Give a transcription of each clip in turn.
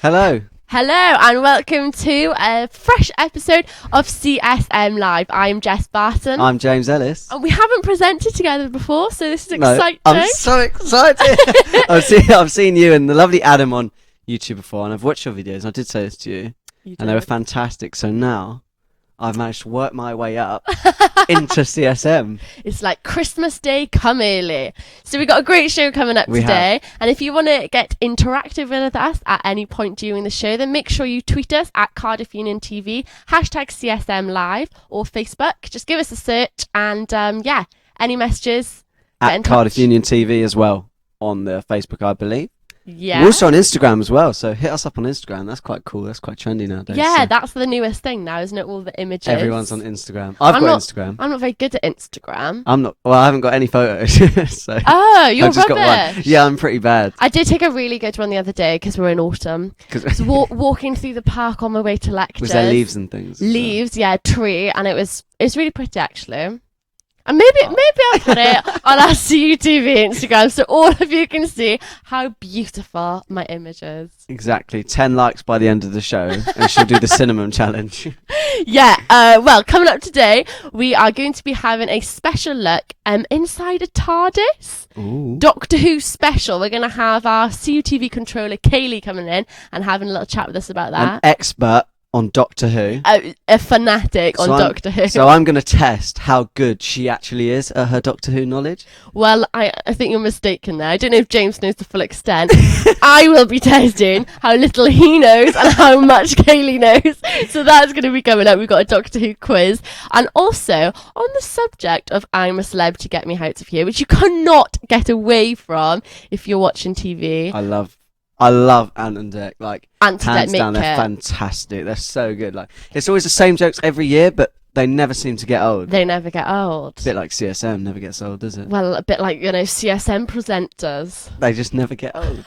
Hello. Hello and welcome to a fresh episode of CSM Live. I'm Jess, Barton. I'm James, Ellis. And we haven't presented together before, so this is exciting. I'm so excited. I've seen you and the lovely Adam on YouTube before, and I've watched your videos, and I did say this to you and they were fantastic. So now I've managed to work my way up into CSM. It's like Christmas Day come early. So we've got a great show coming up today. And if you want to get interactive with us at any point during the show, then make sure you tweet us at Cardiff Union TV, hashtag CSM Live, or Facebook. Just give us a search and any messages. At Cardiff Union TV as well on the Facebook, I believe. Yeah. We're also on Instagram as well, so hit us up on Instagram. That's quite cool. That's quite trendy nowadays. Yeah, so. That's the newest thing now, isn't it? All the images. Everyone's on Instagram. I've got Instagram. I'm not very good at Instagram. I'm not. Well, I haven't got any photos. So oh, you're I've just rubbish. got one. Yeah, I'm pretty bad. I did take a really good one the other day because we're in autumn. So walking through the park on my way to lectures. Was there leaves and things? Leaves, yeah, tree, and it was really pretty actually. And maybe I'll put it on our CUTV Instagram so all of you can see how beautiful my image is. Exactly. 10 likes by the end of the show and she'll do the cinnamon challenge. Yeah. Well, coming up today, we are going to be having a special look inside a Tardis. Ooh. Doctor Who special. We're going to have our CUTV controller, Kaylee, coming in and having a little chat with us about that. An expert on Doctor Who. A fanatic on Doctor Who. So I'm going to test how good she actually is at her Doctor Who knowledge. Well, I think you're mistaken there. I don't know if James knows the full extent. I will be testing how little he knows and how much Kaylee knows. So that's going to be coming up. We've got a Doctor Who quiz. And also, on the subject of I'm a Celeb to Get Me Out of Here, which you cannot get away from if you're watching TV. I love Ant and Dec. Like, Ant and hands Dec down, they're fantastic. They're so good. Like, it's always the same jokes every year, but they never seem to get old. They never get old. A bit like CSM never gets old, does it? Well, a bit like, CSM presenters. They just never get old.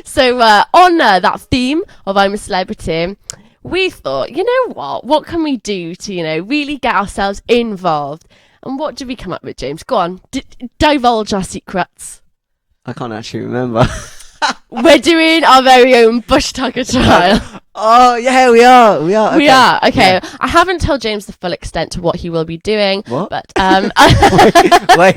So, on that theme of I'm a Celebrity, we thought, you know what can we do to, really get ourselves involved? And what did we come up with, James? Go on, divulge our secrets. I can't actually remember. We're doing our very own bush tucker trial. Oh, yeah, we are. Okay. We are. Okay. Yeah. I haven't told James the full extent to what he will be doing. What? But, Wait.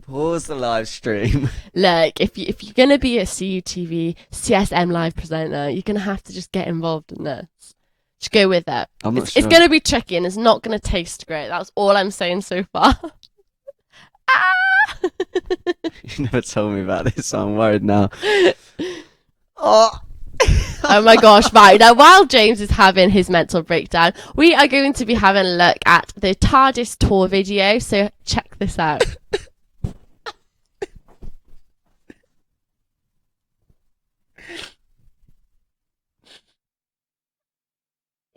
Pause the live stream. Look, if you're going to be a CUTV, CSM live presenter, you're going to have to just get involved in this. Just go with it. I'm not sure. It's going to be tricky and it's not going to taste great. That's all I'm saying so far. You never told me about this, so I'm worried now. Oh my gosh, right. Now, while James is having his mental breakdown, we are going to be having a look at the Tardis tour video, so check this out.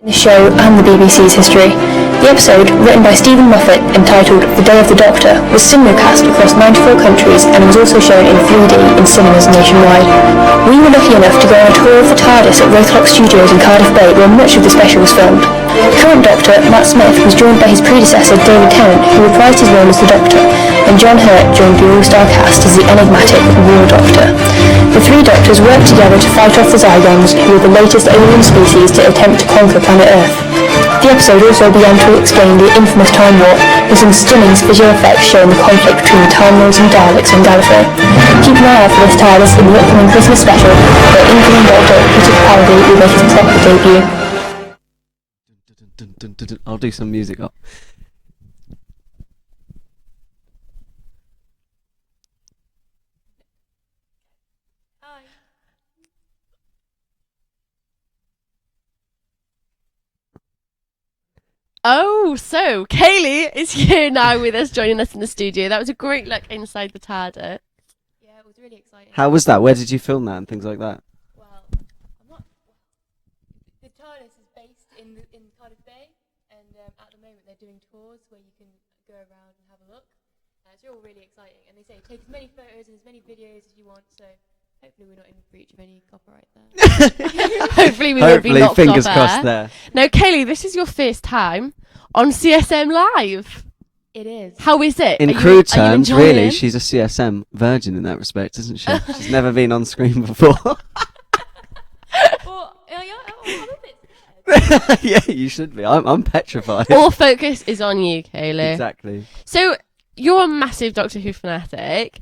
The show and the BBC's history. The episode, written by Stephen Moffat, entitled The Day of the Doctor, was simulcast across 94 countries and was also shown in 3D in cinemas nationwide. We were lucky enough to go on a tour of the TARDIS at Rothlock Studios in Cardiff Bay, where much of the special was filmed. The current Doctor, Matt Smith, was joined by his predecessor David Tennant, who reprised his role as the Doctor, and John Hurt joined the all-star cast as the enigmatic War Doctor. The three Doctors worked together to fight off the Zygons, who were the latest alien species to attempt to conquer planet Earth. The episode also began to explain the infamous Time Warp, with some stunning visual effects showing the conflict between the Time Lords and Daleks on Gallifrey. Keep an eye out for this TARDIS in the upcoming Christmas special, where incoming Doctor Peter Capaldi will make his proper debut. I'll do some music up. Oh, so Kaylee is here now with us, joining us in the studio. That was a great look inside the TARDIS. Yeah, it was really exciting. How was that? Where did you film that and things like that? Well, the TARDIS is based in Cardiff Bay, and at the moment they're doing tours where you can go around and have a look. It's all really exciting, and they say take as many photos and as many videos as you want. So hopefully we're not in breach of any copyright there. Hopefully we won't be knocked fingers off crossed there. there. Now, Kaylee, this is your first time on CSM Live. It is. How is it? In Are crude you terms, enjoying really, it? she's a CSM virgin in that respect, isn't she? She's never been on screen before. Well, I'm a bit scared. Yeah, you should be. I'm petrified. All focus is on you, Kaylee. Exactly. So you're a massive Doctor Who fanatic.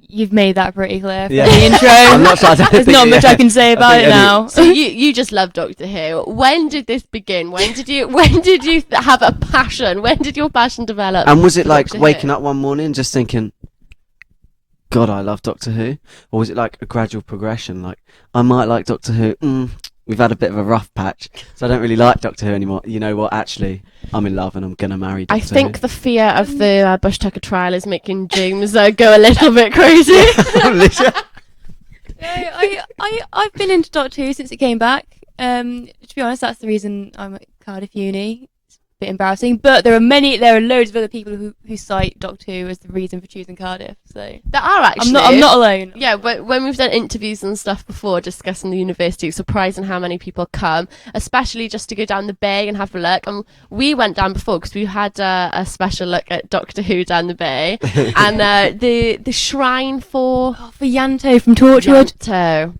You've made that pretty clear for Yeah. the intro. I'm not sure. I don't There's think not it- much I can say about think it any- now. So you just love Doctor Who. When did this begin? When did you have a passion? When did your passion develop? And was it for like Doctor waking Who? up one morning just thinking, God, I love Doctor Who? Or was it like a gradual progression? Like, I might like Doctor Who. We've had a bit of a rough patch, so I don't really like Doctor Who anymore. You know what? Actually, I'm in love and I'm going to marry Doctor I think Who. the fear of the Bush Tucker trial is making James go a little bit crazy. I've been into Doctor Who since it came back. To be honest, that's the reason I'm at Cardiff Uni. It's a bit embarrassing, but there are loads of other people who cite Doctor Who as the reason for choosing Cardiff. So There are actually. I'm not alone. Yeah, but when we've done interviews and stuff before discussing the university, it's surprising how many people come, especially just to go down the bay and have a look. And we went down before because we had a special look at Doctor Who down the bay, and the shrine for For Yanto from Torchwood. Yanto.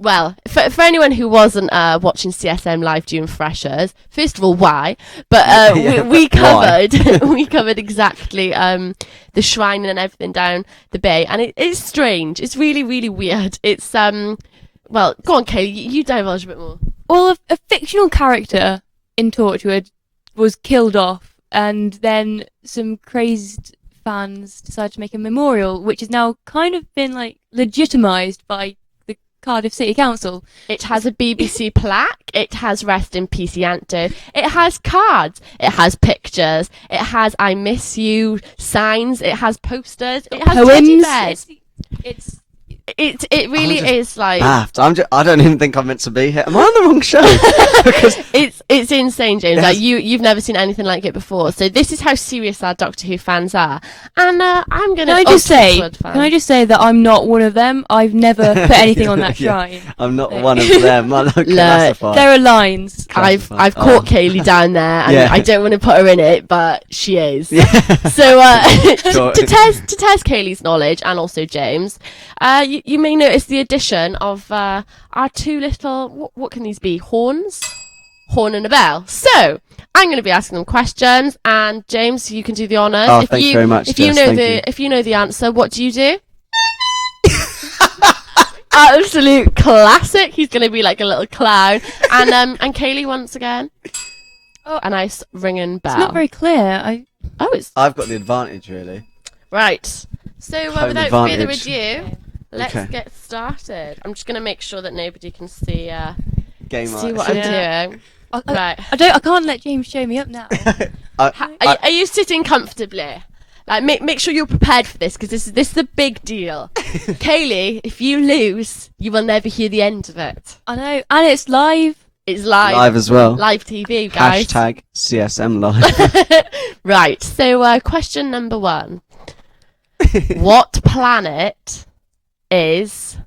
Well, for anyone who wasn't watching CSM live during freshers, first of all, why? But Yeah, we why? covered we covered exactly the shrine and everything down the bay, and it's strange. It's really, really weird. It's well, go on, Kaylee, you divulge a bit more. Well, a fictional character in Torchwood was killed off, and then some crazed fans decided to make a memorial, which has now kind of been like legitimised by the Cardiff City Council. It has a BBC plaque. It has Rest in Peace Yanto. It has cards. It has pictures. It has I Miss You signs. It has posters. It has teddy Poems. bears. It really I'm just is like Daft. I don't even think I'm meant to be here. Am I on the wrong show? Because it's insane, James. Yes. Like you've never seen anything like it before. So this is how serious our Doctor Who fans are. And I'm gonna. Can I just say that I'm not one of them? I've never put anything on that Yeah. shrine. I'm not one of them. I look classified. There are lines. I've Classified. caught Kaylee down there, and Yeah. I don't want to put her in it, but she is. Yeah. So Sure. to test Kaylee's knowledge and also James, you may notice the addition of our two little what can these be? Horns, horn and a bell. So I'm going to be asking them questions, and James, you can do the honours. Oh, thank you very much, If you Jess, know thank you. if you know the answer, what do you do? Absolute classic. He's going to be like a little clown, and Kaylee once again. Oh. A nice ringing bell. It's not very clear. It's I've got the advantage, really. right. So Home without further advantage. ado, let's Okay. get started. I'm just going to make sure that nobody can see Game see art. what I'm Yeah. doing. Right. I can't let James show me up now. Are you sitting comfortably? Like, make sure you're prepared for this, because this is a big deal. Kaylee, if you lose, you will never hear the end of it. I know, and it's live. It's live. Live as well. Live TV, guys. Hashtag CSM live. Right, so question number 1. What planet is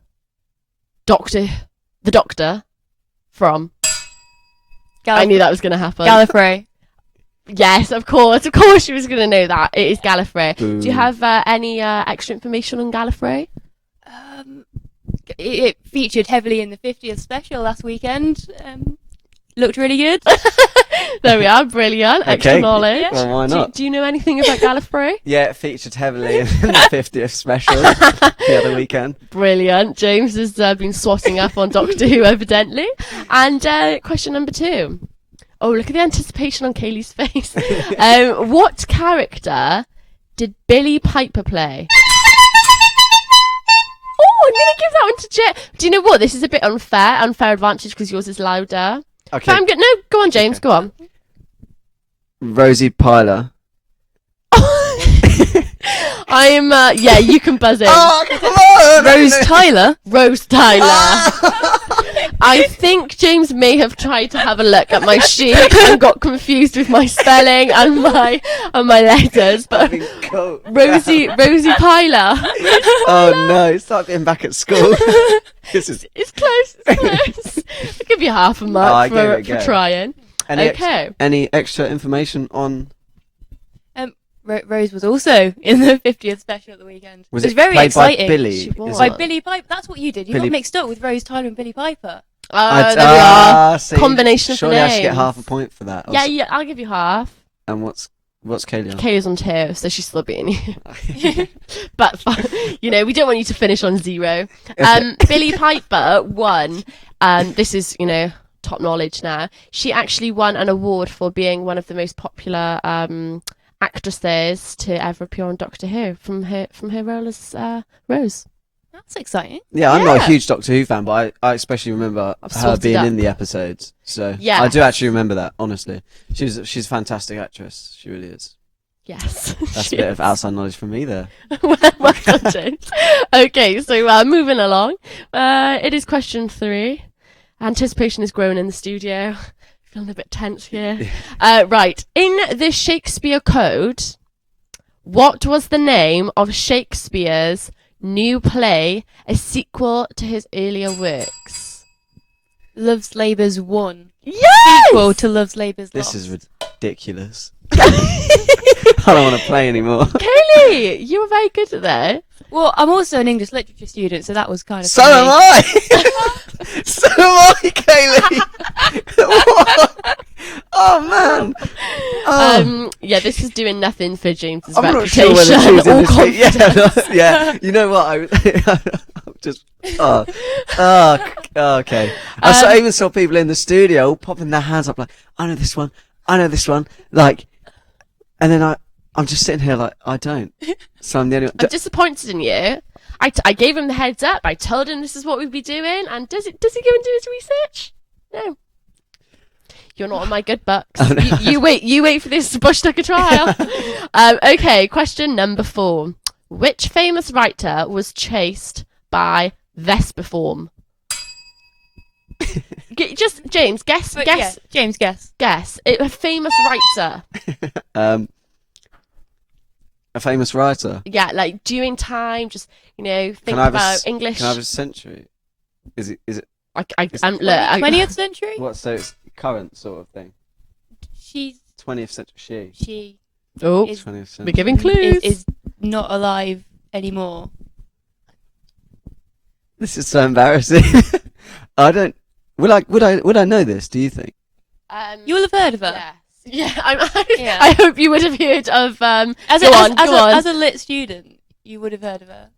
the Doctor from? I knew that was going to happen. Gallifrey. Yes, of course she was going to know that. It is Gallifrey. Do you have any extra information on Gallifrey? It featured heavily in the 50th special last weekend. Looked really good. There we are, brilliant. Extra Okay. knowledge. Well, why not? Do you know anything about Gallifrey? Yeah, it featured heavily in the 50th special the other weekend. Brilliant. James has been swatting up on Doctor Who, evidently. And question number 2. Oh, look at the anticipation on Kaylee's face. What character did Billie Piper play? Oh, I'm going to give that one to Jess. Do you know what? This is a bit unfair advantage, because yours is louder. Okay. But I'm good. No, go on, James. Okay. Go on. Rosie Pyler. I'm. Yeah, you can buzz in. Oh, come on! Rose Tyler. Rose Tyler. I think James may have tried to have a look at my sheet and got confused with my spelling and my letters. But Cool. Rosie Pyler. Oh no, it's like being back at school. This is It's close. It's close. I'll give you half a mark I gave it a for go. trying. any Okay. any extra information on Rose was also in the 50th special at the weekend. Was it was it very played exciting. by Billie? She was. By Billie Piper. That's what you did. You Billie- got mixed up with Rose Tyler and Billie Piper. There we are. See, Combination of surely I should get names. half a point for that. Yeah, I'll give you half. And what's Kaylee on? Kaylee's on 2, so she's still beating you. But, we don't want you to finish on 0. Billie Piper won. This is, top knowledge now. She actually won an award for being one of the most popular actresses to ever appear on Doctor Who from her role as Rose. That's exciting. Yeah, I'm not a huge Doctor Who fan, but I especially remember I've her sorted being up. in the episodes. So Yeah. I do actually remember that, honestly. She's a fantastic actress. She really is. Yes. That's a bit of outside knowledge from me there. well done, James. Okay, so moving along. It is question 3. Anticipation is growing in the studio. Feeling a bit tense here. Right. In the Shakespeare Code, what was the name of Shakespeare's new play, a sequel to his earlier works? Love's Labour's 1. Yes! Sequel to Love's Labour's This Lost. is ridiculous. I don't want to play anymore. Kaylee, you were very good at that. Well, I'm also an English literature student, so that was kind of So am I! So am I, Kaylee! What? Oh, man! Oh. Yeah, this is doing nothing for James's I'm not reputation sure whether she was in or this thing. confidence. Yeah. You know what? I'm just. Okay. I even saw people in the studio all popping their hands up like, I know this one. Like, and then I'm just sitting here like, I don't. So I'm the only one. I'm disappointed in you. I gave him the heads up. I told him this is what we'd be doing. And does he go and do his research? No. You're not on my good books. Oh, no. You wait for this Bush Tucker trial. Okay, question number 4. Which famous writer was chased by Vesperform? Just James, guess. Yeah, James, guess. Guess. A famous writer. A famous writer. Yeah, like during time, just think Can I have about English. Can I have a century? Is it? Look, 20th century? What? So it's current sort of thing. She's 20th century. she Oh, is 20th century. we're giving clues. is not alive anymore. This is so embarrassing. I don't. Would I know this? Do you think? You will have heard of her. Yes. Yeah, Yeah. I hope you would have heard of. As Go on. a lit student, you would have heard of her.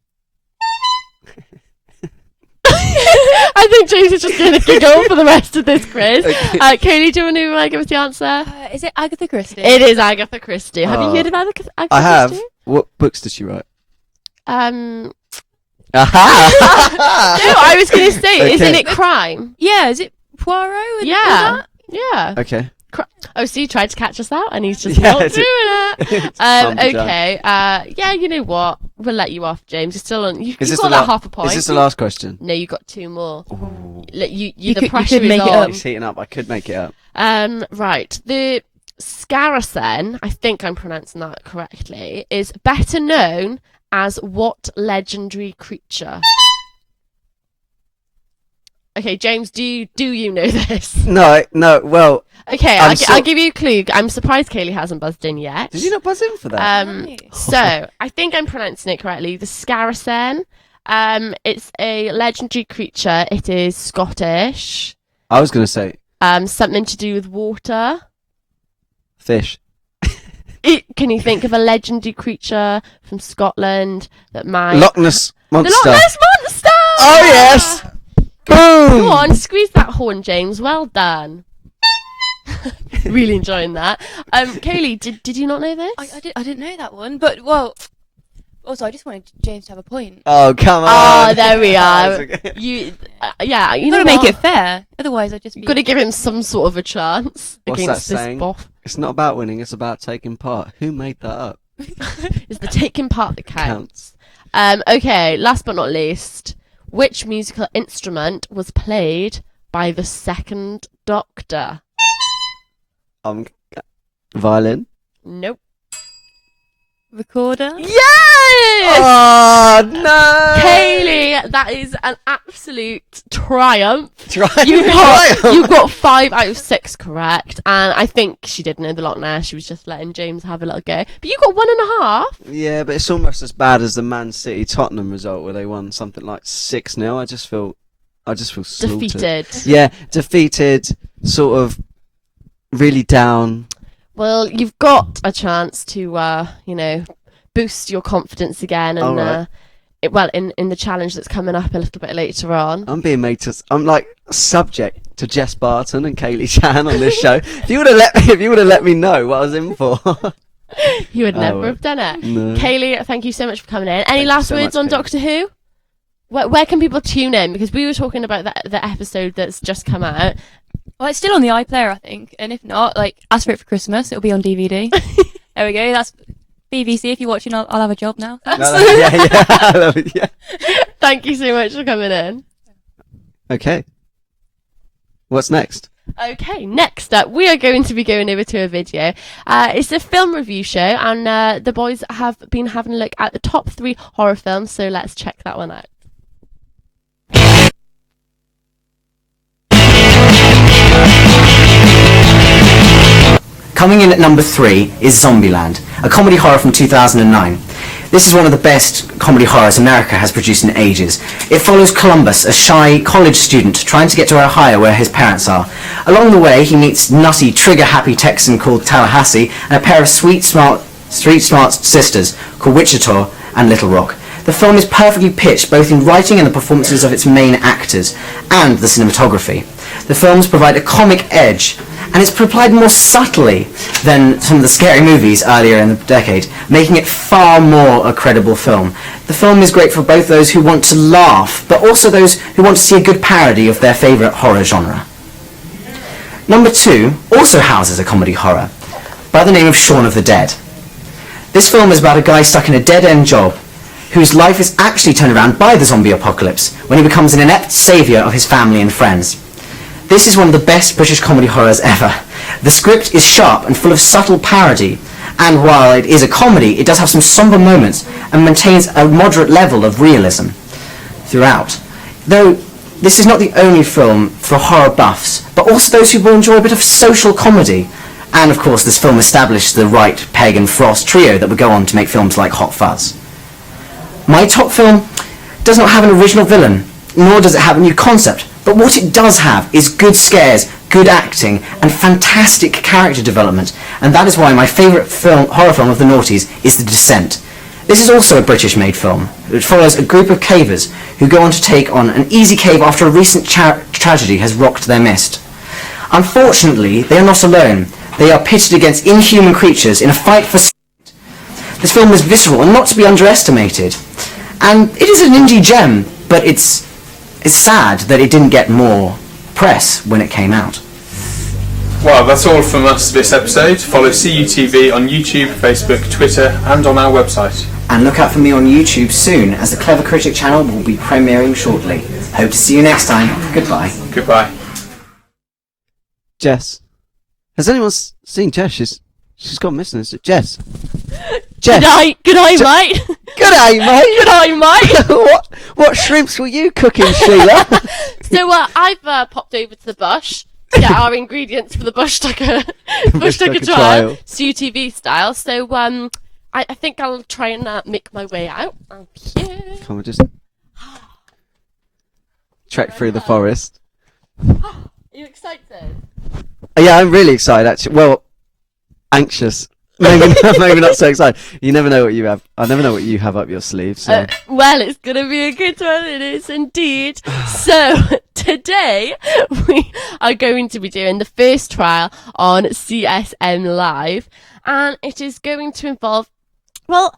I think James is just going to giggle for the rest of this quiz. Okay. Kaylee, do you want to give us the answer? Is it Agatha Christie? It is Agatha Christie. Have you Oh. heard of Agatha Christie? I have. What books did she write? No, Aha! I was going to say, Okay. isn't it crime? Yeah, is it Poirot? And all Yeah. that? Yeah. Okay. Oh, so you tried to catch us out, and he's just Yeah, not it's- doing it. It's calmed down. Okay. Yeah, you know what? We'll let you off, James. You're still on. You Is this got the that half a point. Is this the last question? No, you got 2 more. Ooh. The could pressure is make it on. up. It's heating up. I could make it up. Right. The Scaracen, I think I'm pronouncing that correctly, is better known as what legendary creature? Okay, James, do you know this? No. Well, Okay, I'm I'll give you a clue. I'm surprised Kaylee hasn't buzzed in yet. did you not buzz in for that? Nice. So I think I'm pronouncing it correctly. The Scaracen. It's a legendary creature. It is Scottish. I was going to say Something to do with water. fish. Can you think of a legendary creature from Scotland that might... Loch Ness monster. The Loch Ness Monster! Oh yes! Boom! Go on, squeeze that horn, James. Well done. Really enjoying that. Kaylee, did you not know this? I didn't know that one, but well. Also, I just wanted James to have a point. Oh come on! Oh, there we are. Okay. You You know gotta make what? it fair, otherwise I'd just be. Got to give him some sort of a chance What's against that this saying? boff. It's not about winning. It's about taking part. Who made that up? It's the taking part that counts. Okay, last but not least, which musical instrument was played by the second Doctor? Violin. Nope. recorder. Yes! Oh no, Kaylee, that is an absolute triumph. You Triumph. got 5 out of 6 correct, and I think she did know the Loch Ness. She was just letting James have a little go. But you got 1.5. Yeah, but it's almost as bad as the Man City Tottenham result where they won something like 6-0. I just feel slaughtered. Defeated. Yeah, defeated, sort of really down. Well, you've got a chance to, boost your confidence again, and Alright. in the challenge that's coming up a little bit later on. I'm being made to. I'm like subject to Jess Barton and Kaylee Chan on this show. If you would have let me know what I was in for. You would never well. have done it. No. Kaylee, thank you so much for coming in. Any Thank you last so words much, on Kaylee. Doctor Who? Where can people tune in? Because we were talking about the episode that's just come out. Well, it's still on the iPlayer, I think. And if not, ask for it for Christmas. It'll be on DVD. There we go. That's BBC. If you're watching, I'll have a job now. Yeah, I love it, yeah. Thank you so much for coming in. Okay. What's next? Okay, next up, we are going to be going over to a video. It's a film review show, and the boys have been having a look at the top 3 horror films, so let's check that one out. Coming in at number 3 is Zombieland, a comedy horror from 2009. This is one of the best comedy horrors America has produced in ages. It follows Columbus, a shy college student trying to get to Ohio where his parents are. Along the way, he meets nutty, trigger-happy Texan called Tallahassee and a pair of street smart sisters called Wichita and Little Rock. The film is perfectly pitched both in writing and the performances of its main actors, and the cinematography. The films provide a comic edge, and it's applied more subtly than some of the scary movies earlier in the decade, making it far more a credible film. The film is great for both those who want to laugh, but also those who want to see a good parody of their favourite horror genre. Number 2 also houses a comedy horror, by the name of Shaun of the Dead. This film is about a guy stuck in a dead-end job, whose life is actually turned around by the zombie apocalypse, when he becomes an inept saviour of his family and friends. This is one of the best British comedy horrors ever. The script is sharp and full of subtle parody, and while it is a comedy, it does have some sombre moments and maintains a moderate level of realism throughout. Though this is not the only film for horror buffs, but also those who will enjoy a bit of social comedy. And of course, this film established the Wright, Pegg and Frost trio that would go on to make films like Hot Fuzz. My top film does not have an original villain, nor does it have a new concept, but what it does have is good scares, good acting, and fantastic character development, and that is why my favourite horror film of the noughties is The Descent. This is also a British-made film. It follows a group of cavers who go on to take on an easy cave after a recent tragedy has rocked their mist. Unfortunately, they are not alone. They are pitted against inhuman creatures in a fight for This film is visceral and not to be underestimated. And it is an indie gem, but it's sad that it didn't get more press when it came out. Well, that's all from us this episode. Follow CUTV on YouTube, Facebook, Twitter and on our website. And look out for me on YouTube soon, as the Clever Critic channel will be premiering shortly. Hope to see you next time. Goodbye. Goodbye. Jess. Has anyone seen Jess? She's gone missing. Is it Jess? Jess. Good eye, mate. Good day, mate. Good eye, mate. what shrimps were you cooking, Sheila? So I've popped over to the bush to get our ingredients for the bush tucker trial, CUTV style. So I think I'll try and make my way out. Here. Come on, just trek through the forest. Are you excited? Yeah, I'm really excited, actually. Well, anxious. Maybe not so excited. You never know what you have. I never know what you have up your sleeve. So. Well, it's going to be a good one. It is indeed. So today we are going to be doing the first trial on CSM Live, and it is going to involve, well,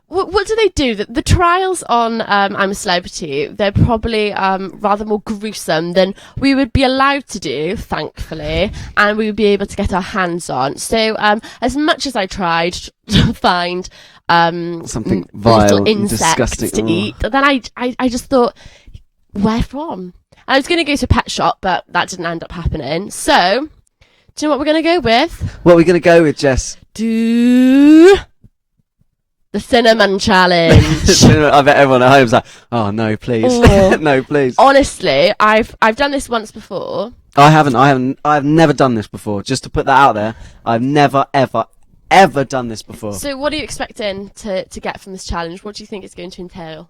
what do they do? The trials on I'm a Celebrity, they're probably rather more gruesome than we would be allowed to do, thankfully, and we would be able to get our hands on. So as much as I tried to find something vile little and insects disgusting to eat, then I just thought, where from? I was going to go to a pet shop, but that didn't end up happening. So, do you know what we're going to go with? What are we going to go with, Jess? The cinnamon challenge. I bet everyone at home's like, oh no, please, Oh. no, please. Honestly, I've done this once before. I've never done this before. Just to put that out there, I've never, ever done this before. So what are you expecting to get from this challenge? What do you think it's going to entail?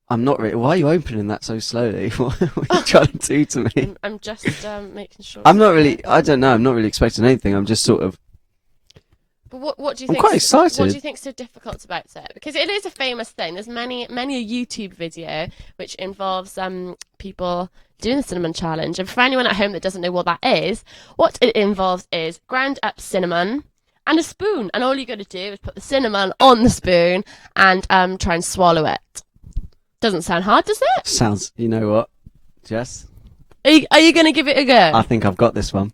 I'm not really. Why are you opening that so slowly? What are you trying to do to me? I'm just making sure. I'm not really. I don't know. I'm not really expecting anything. I'm just sort of. But what do you I'm think? quite excited. What do you think's so difficult about it? Because it is a famous thing. There's many a YouTube video which involves people doing the cinnamon challenge. And for anyone at home that doesn't know what that is, what it involves is ground up cinnamon and a spoon, and all you got to do is put the cinnamon on the spoon and try and swallow it. Doesn't sound hard, does it? Sounds. You know what, Jess? Are you going to give it a go? I think I've got this one.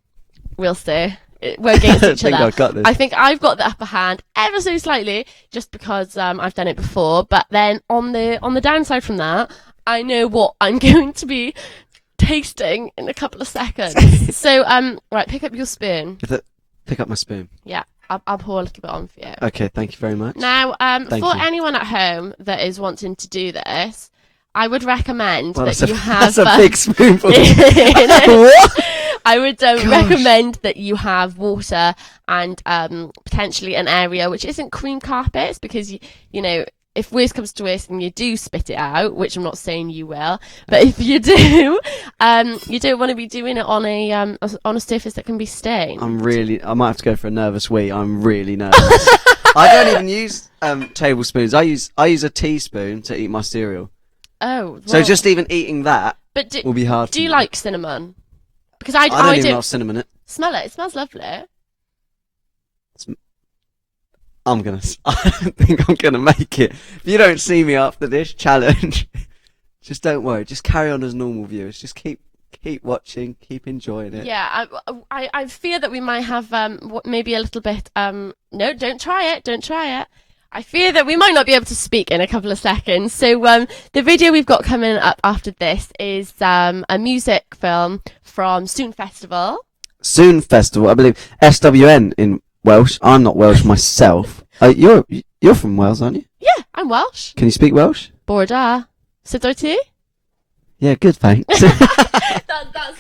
We'll see. We're against I each think other. I've got this. I think I've got the upper hand ever so slightly, just because I've done it before. But then on the downside from that, I know what I'm going to be tasting in a couple of seconds. So right, pick up your spoon. Pick up my spoon. Yeah, I'll pour a little bit on for you. Okay, thank you very much. Now, for you. anyone at home that is wanting to do this, I would recommend Well, that you have. That's a big spoonful. What? I would recommend that you have water and potentially an area which isn't cream carpets, because you know, if worse comes to worse and you do spit it out, which I'm not saying you will, but if you do, you don't want to be doing it on a surface that can be stained. I might have to go for a nervous wee. I'm really nervous. I don't even use tablespoons. I use a teaspoon to eat my cereal. Oh, well, So just even eating that but will be hard. do you for me. like cinnamon? Because I don't even do. know cinnamon it. Smell it. It smells lovely. I think I'm gonna make it. If you don't see me after this challenge, just don't worry. Just carry on as normal viewers. Just keep watching, keep enjoying it. Yeah, I fear that we might have maybe a little bit. No, don't try it. Don't try it. I fear that we might not be able to speak in a couple of seconds. So the video we've got coming up after this is a music film from Soon Festival. Soon Festival, I believe. SWN in Welsh. I'm not Welsh myself. You're from Wales, aren't you? Yeah, I'm Welsh. Can you speak Welsh? Borda. Sut wyt ti? Yeah, good, thanks.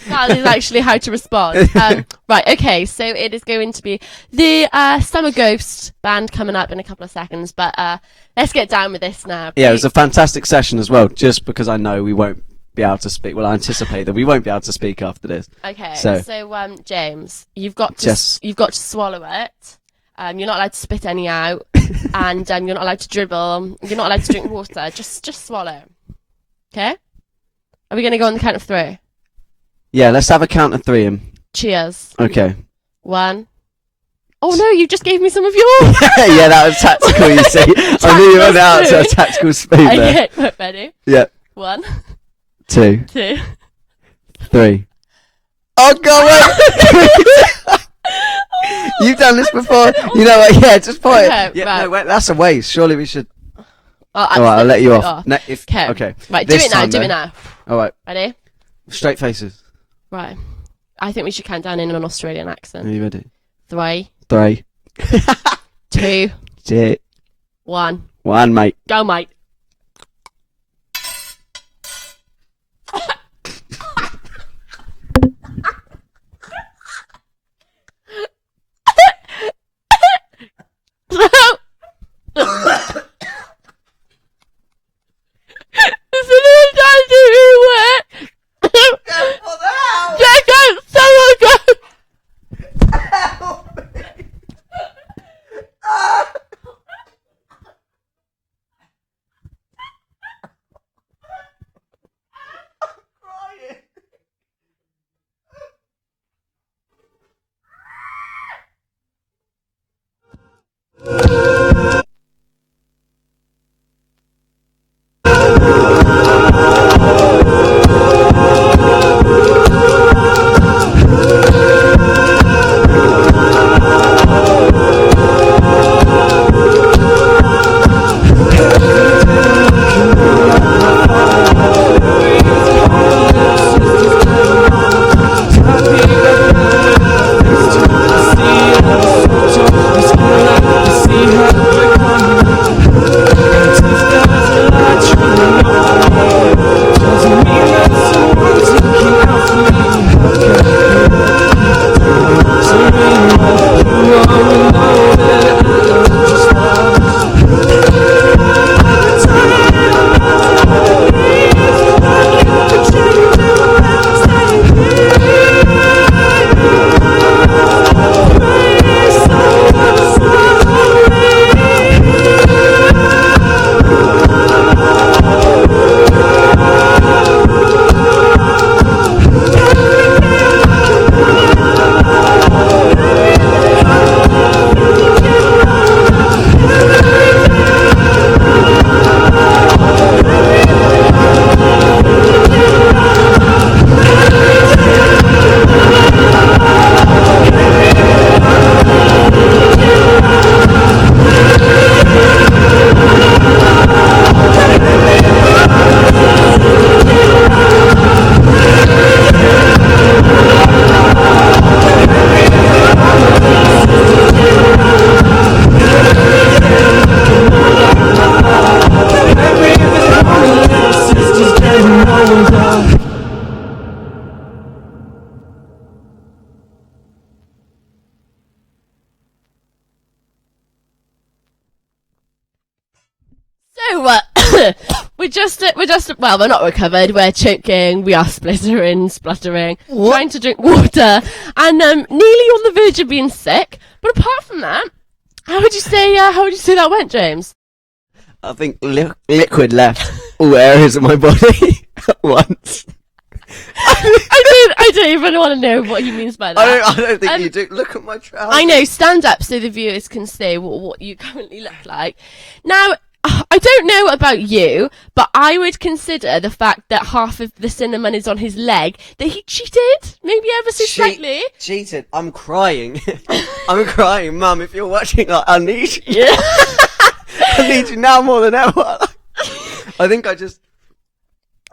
That is actually how to respond. Right, okay, so it is going to be the Summer Ghost band coming up in a couple of seconds, but let's get down with this now. Yeah, it was a fantastic session as well, just because I know we won't be able to speak. Well, I anticipate that we won't be able to speak after this. Okay, So James, you've got to swallow it. You're not allowed to spit any out, and you're not allowed to dribble. You're not allowed to drink water. Just swallow. Okay? Are we going to go on the count of 3? Yeah, let's have a count of 3 in. Cheers. Okay. 1. Oh no, you just gave me some of yours. Yeah, that was tactical, you see. I knew you went out to a tactical spoon there. Okay, ready? Yeah. 1, 2, 2. 3. Oh, God, wait! You've done this before. You know what? Yeah, just point Okay, it. Yeah, right. no, wait, that's a waste. Surely we should. All All right, I'll let you off. No, okay. Right, This do it now, time, do though. it now. All right. Ready? Straight faces. Right. I think we should count down in an Australian Are accent. you ready? 3, 3, 2, 2, 1. 1, mate. Go, mate. So, well, we're not recovered, we're choking, we are spluttering, trying to drink water, and nearly on the verge of being sick. But apart from that, how would you say that went, James? I think liquid left all areas of my body at once. I don't even want to know what he means by that. I don't think you do. Look at my trousers. I know, stand up so the viewers can see what you currently look like. Now, I don't know about you, but I would consider the fact that half of the cinnamon is on his leg that he cheated, maybe ever so slightly. Cheated. I'm crying. I'm crying, Mum. If you're watching, I need you. Yeah. I need you now more than ever. I think I don't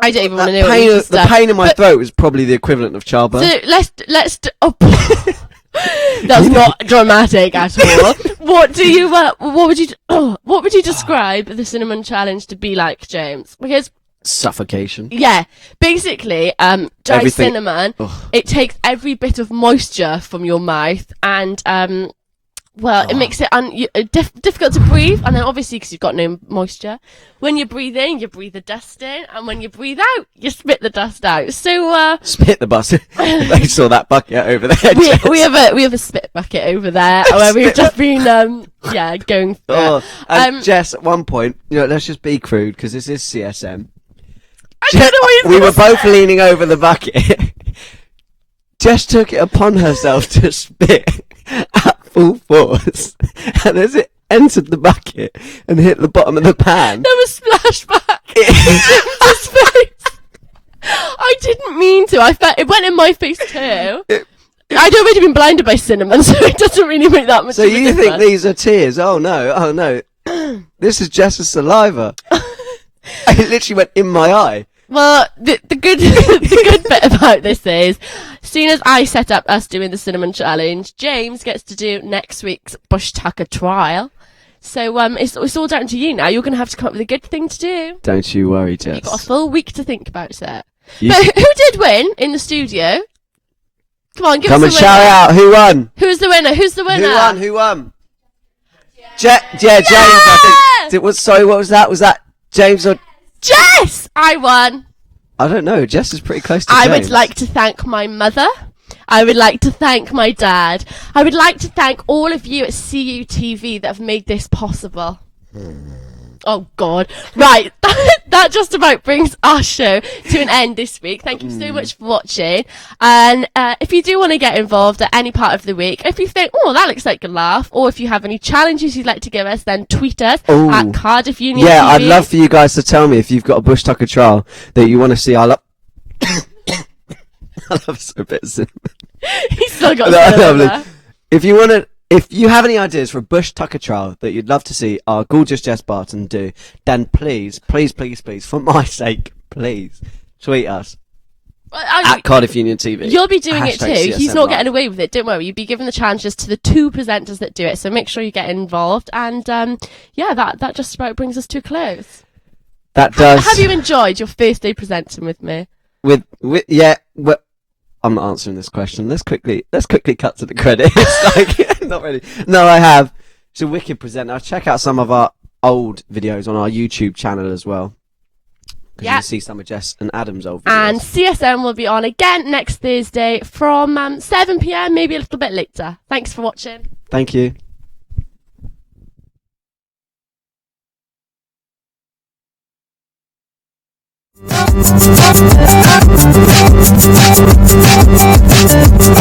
even want to know what you just said. The pain in my throat was probably the equivalent of childbirth. So let's. That's not dramatic at all. What would you describe the cinnamon challenge to be like, James? Because suffocation. Yeah, basically, dry cinnamon. It takes every bit of moisture from your mouth and it makes it difficult to breathe, and then obviously because you've got no moisture, when you breathe in, you breathe the dust in, and when you breathe out, you spit the dust out. So spit the bus. They saw that bucket over there. We have a spit bucket over there where we've just been going through. Jess, at one point, let's just be crude because this is CSM. We were both leaning over the bucket. Jess took it upon herself to spit at full force, and as it entered the bucket and hit the bottom of the pan, there was splashback in James's face. I didn't mean to. I felt it went in my face too. I'd already been blinded by cinnamon, so it doesn't really make that much. So you think these are tears? Oh no! This is Jess's saliva. It literally went in my eye. Well, the good bit about this is, as soon as I set up us doing the cinnamon challenge, James gets to do next week's Bush Tucker trial. So it's all down to you now. You're going to have to come up with a good thing to do. Don't you worry, Jess. You've got a full week to think about it. But who did win in the studio? Come on, give us the winner. Come and shout out. Who won? Who's the winner? Who won? James, I think. Sorry, what was that? Was that James or... Jess! I won. I don't know. Jess is pretty close to James. I would like to thank my mother. I would like to thank my dad. I would like to thank all of you at CUTV that have made this possible. Oh, God. Right. That just about brings our show to an end this week. Thank you so much for watching. And if you do want to get involved at any part of the week, if you think, that looks like a laugh, or if you have any challenges you'd like to give us, then tweet us at Cardiff Union TV. I'd love for you guys to tell me if you've got a Bush Tucker trial that you want to see. I love so bit of cinnamon. He's still got cinnamon. If you have any ideas for a Bush Tucker trial that you'd love to see our gorgeous Jess Barton do, then please, for my sake, please, tweet us at Cardiff Union TV. You'll be doing it too. CSM He's not Live. getting away with it. Don't worry. You'll be giving the challenges to the two presenters that do it. So make sure you get involved. And that just about brings us to a close. That does. Have you enjoyed your first day presenting with me? I'm not answering this question. Let's quickly cut to the credits. Not really. No, I have. It's a wicked presenter. Check out some of our old videos on our YouTube channel as well. Because you can see some of Jess and Adam's old videos. And CSM will be on again next Thursday from 7 p.m, maybe a little bit later. Thanks for watching. Thank you. Thank you.